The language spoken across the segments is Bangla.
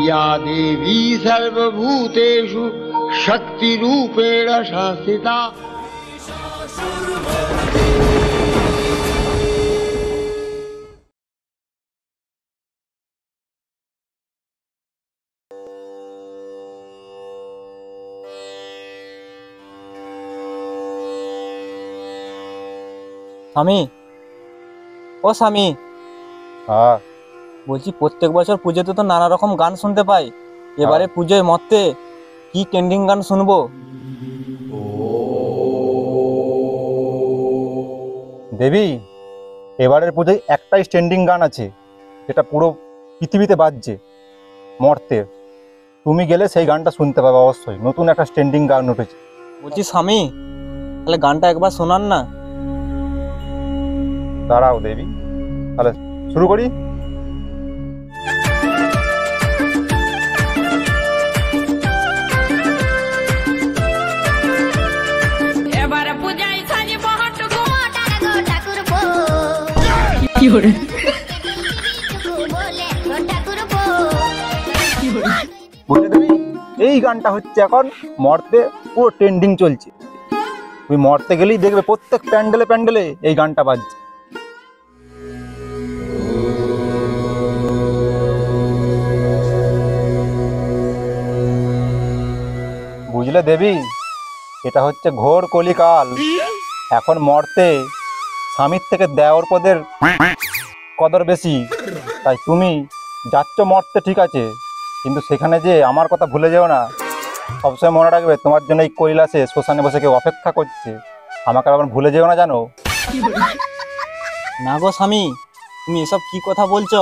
या देवी सर्वभूतेषु शक्तिरूपेण संस्थिता। স্বামী, ও স্বামী, হ্যাঁ বলছি প্রত্যেক বছর পুজোতে তো নানা রকম গান শুনতে পাই, এবারে পুজোয় মর্তে কি ট্রেন্ডিং গান শুনবো? দেবী, এবারের পুজোয় একটাই স্ট্যান্ডিং গান আছে, যেটা পুরো পৃথিবীতে বাজছে, মর্তের। তুমি গেলে সেই গানটা শুনতে পাবে অবশ্যই, নতুন একটা স্ট্যান্ডিং গান উঠেছে। বলছি স্বামী, তাহলে গানটা একবার শোনান না। দাঁড়াও দেবী, তাহলে শুরু করি। বুঝলে দেবী, এই গানটা হচ্ছে এখন মর্তে পুরো ট্রেন্ডিং চলছে। তুমি মর্তে গেলেই দেখবে প্রত্যেক প্যান্ডেলে প্যান্ডেলে এই গানটা বাজছে। বুঝলে দেবী, এটা হচ্ছে ঘোর কলিকাল। এখন মর্তে স্বামীর থেকে দেওর পদের কদর বেশি। তাই তুমি যাচ্ছ মর্তে ঠিক আছে, কিন্তু সেখানে যে আমার কথা ভুলে যেও না। সবসময় মনে রাখবে তোমার জন্য এই কৈলাসে শ্মশানে বসে কেউ অপেক্ষা করছে, আমাকে আবার ভুলে যেও না, জানো? না গো স্বামী, তুমি এসব কি কথা বলছো?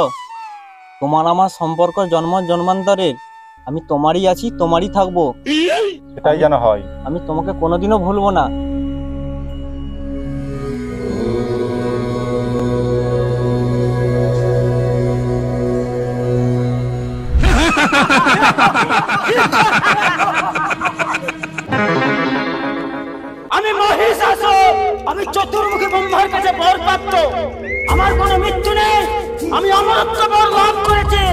তোমার আমার সম্পর্ক জন্ম জন্মান্তরের, আমি তোমারই আছি, তোমারই থাকবো। সেটাই যেন হয়। আমি তোমাকে কোনোদিনও ভুলবো না। আমি মহিষাসুর, আমি চতুর্মুখী ব্রহ্মার কাছে বরপ্রাপ্ত। আমার কোনো মৃত্যু নেই, আমি অমরত্ব বর লাভ করেছি।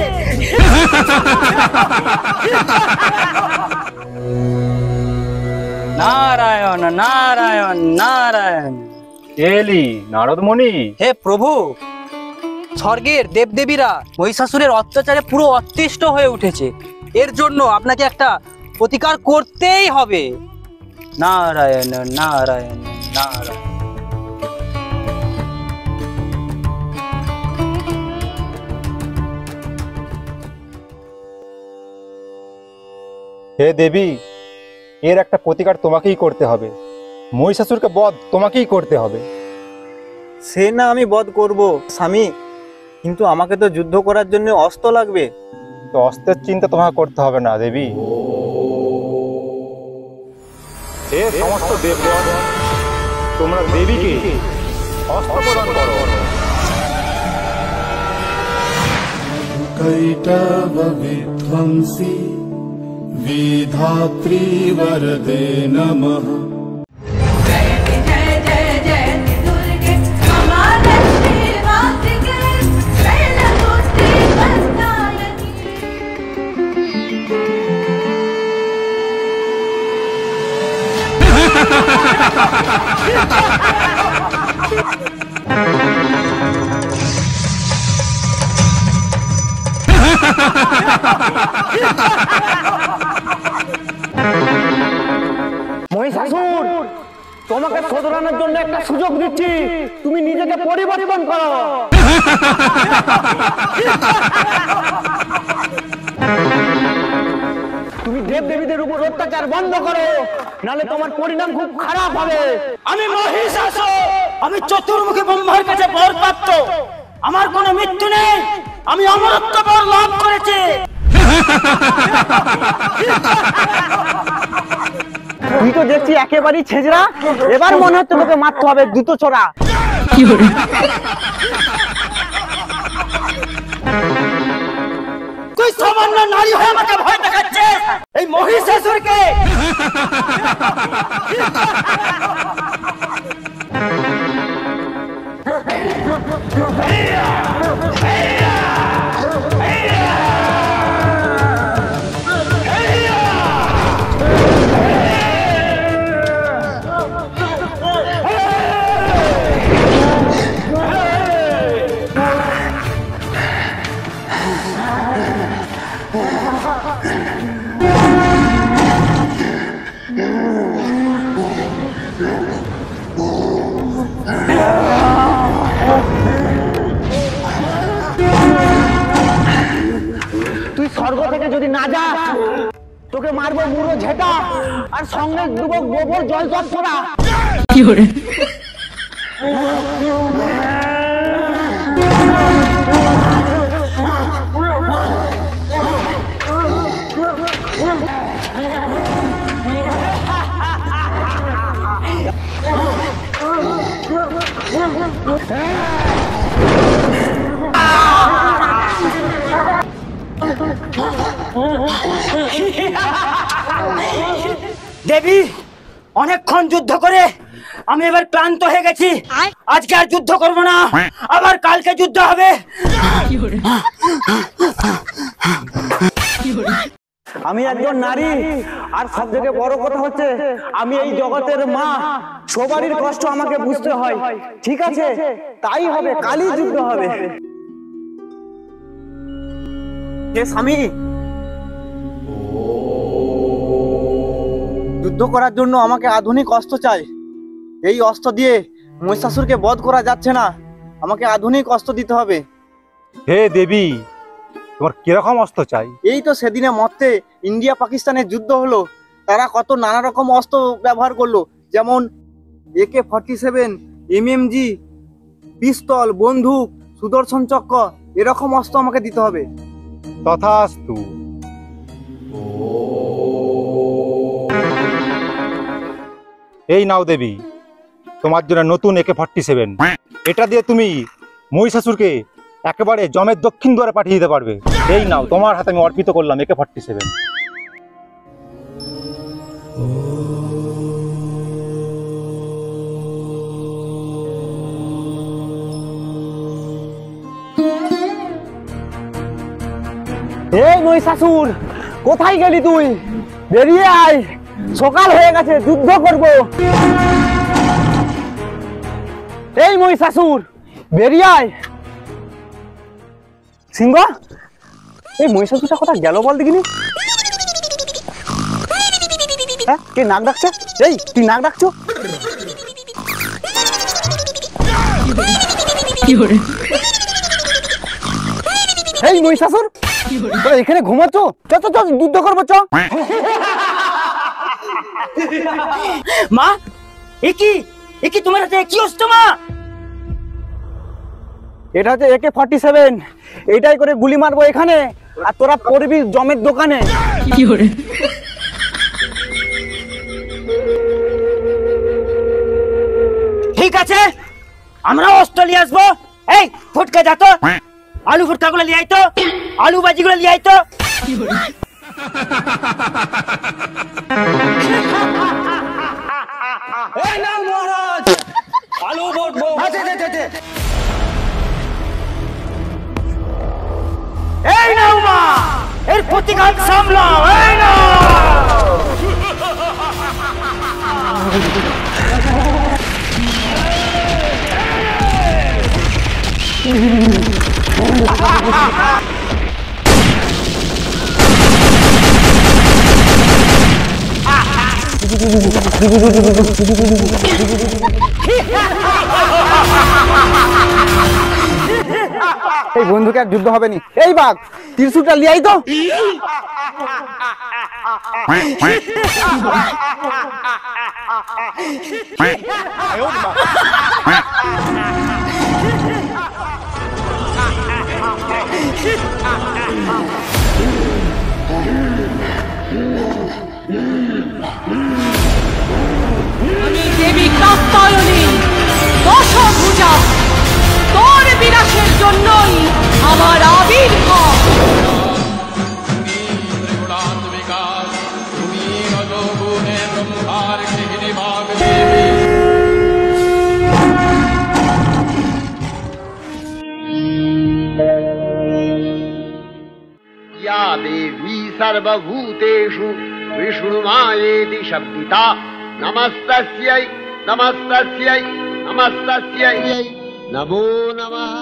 নারায়ণ নারায়ণ নারায়ণ। এলি নারদমণি। হে প্রভু, স্বর্গের দেবদেবীরা মহিষাসুরের অত্যাচারে পুরো অতিষ্ঠ হয়ে উঠেছে। এর জন্য আপনাকে একটা প্রতিকার করতেই হবে। নারায়ণ নারায়ণ নারায়ণ। হে দেবী, এর একটা প্রতিকার তোমাকেই করতে হবে। মহিষাসুরকে বধ তোমাকেই করতে হবে। সে না আমি বধ করব স্বামী, কিন্তু আমাকে তো যুদ্ধ করার জন্য অস্ত্র লাগবে। তো অস্ত্রের চিন্তা তোমাকে করতে হবে না দেবী। হে সমস্ত দেবগণ, তোমরা দেবীকে অস্ত্র প্রদান করো। कैटव विध्वंसी विधात्री वरदे नमः। মহিষাসুর, তোমাকে শোধরানোর জন্য একটা সুযোগ দিচ্ছি, তুমি নিজেকে পরিবর্তন করো। তুমি দেবদেবীদের উপর অত্যাচার বন্ধ করো, নালে তোমার পরিণাম খুব খারাপ হবে। আমি মহিষাসুর, আমি চতুর্মুখী ব্রহ্মার কাছে বরপ্রাপ্ত। আমার কোনো মৃত্যু নেই, আমি অমরত্ব বর লাভ করেছি। তুই তো দেখছি একেবারেই ছেজরা, এবার মনে হচ্ছে তোকে মারতে হবে দুটো ছোড়া। তুই সামান্য নারী হয়ে আমাকে ভয় দেখাচ্ছিস, এই মহিষাসুরকে। তুই স্বর্গ থেকে যদি না যাস তোকে মারবো মুড়ো ঝেটা আর সঙ্গে দেবো গোবর জল জল ছোড়া। দেবী, অনেকক্ষণ যুদ্ধ করে আমি এবার ক্লান্ত হয়ে গেছি। আজকে আর যুদ্ধ করব না, আবার কালকে যুদ্ধ হবে। আমি একজন নারী, আর সব থেকে বড় কথা হচ্ছে আমি এই জগতের মা। সবারই কষ্ট আমাকে বুঝতে হয়। ঠিক আছে, তাই হবে, কালই যুদ্ধ হবে। হে স্বামী, যুদ্ধ করার জন্য আমাকে আধুনিক অস্ত্র চাই। এই অস্ত্র দিয়ে মহিষাসুরকে বধ করা যাচ্ছে না, আমাকে আধুনিক অস্ত্র দিতে হবে। হে দেবী, তোমার কিরকম অস্ত্র চাই? এই তো সেদিনে মর্তে ইন্ডিয়া পাকিস্তানের যুদ্ধ হলো, তারা কত নানা রকম অস্ত্র ব্যবহার করলো, যেমন AK-47, MMG, পিস্তল, বন্দুক, সুদর্শন চক্র, এরকম অস্ত্র আমাকে দিতে হবে। তথাস্তু। এই নাও দেবী, তোমার জন্য নতুন AK-47। এটা দিয়ে তুমি মহিষাসুরকে একেবারে জমের দক্ষিণ দ্বারে পাঠিয়ে দিতে পারবে। এই নাও, তোমার হাতে আমি অর্পিত করলাম AK-47। এই মহিষাসুর, কোথায় গেলি তুই? বেরিয়ে আয়, সকাল হয়ে গেছে, যুদ্ধ করব। এই মহিষাসুর, বেরিয়ে আয়। সিংহ, এই মহিষাসুরটা কোথায় গেল বল দেখিনি? হ্যাঁ, কে নাক ডাকছে? এই তুই নাক ডাকছো? এই মহিষাসুর, তোরা এখানে ঘুমাচ্ছ? চ চ চ, যুদ্ধ করবো, চ। মা, একি তোমার হাতে কি অস্ত্র মা? এটা হচ্ছে AK-47। এইটাই করে গুলি মারবো এখানে, আর তোরা পড়বি জমের দোকানে। ঠিক আছে, আমরা অস্ত্র নিয়ে আসবো। এই ফুটকে যা তো, আলু ফুটকা গুলো নিয়ে আই তো, আলু ভাজি গুলো নিয়ে আই তো। এই নাও মহারাজ, আলু ভোটবো। এই নাও মা, এর প্রতিঘাত সামলাও। এই নাও। এই বন্ধুকে আর যুদ্ধ হবে নি। এই বাঘ, ত্রিশূলটা লিয়াই তো। আমি দেবী কাত্যায়নী দশভুজা, তোর বিনাশের জন্যই আমার আবির্ভাব। या देवी सर्वभूतेषु विष्णुमायेति शब्दिता नमस्तस्यै नमस्तस्यै नमस्तस्यै नमो नमः।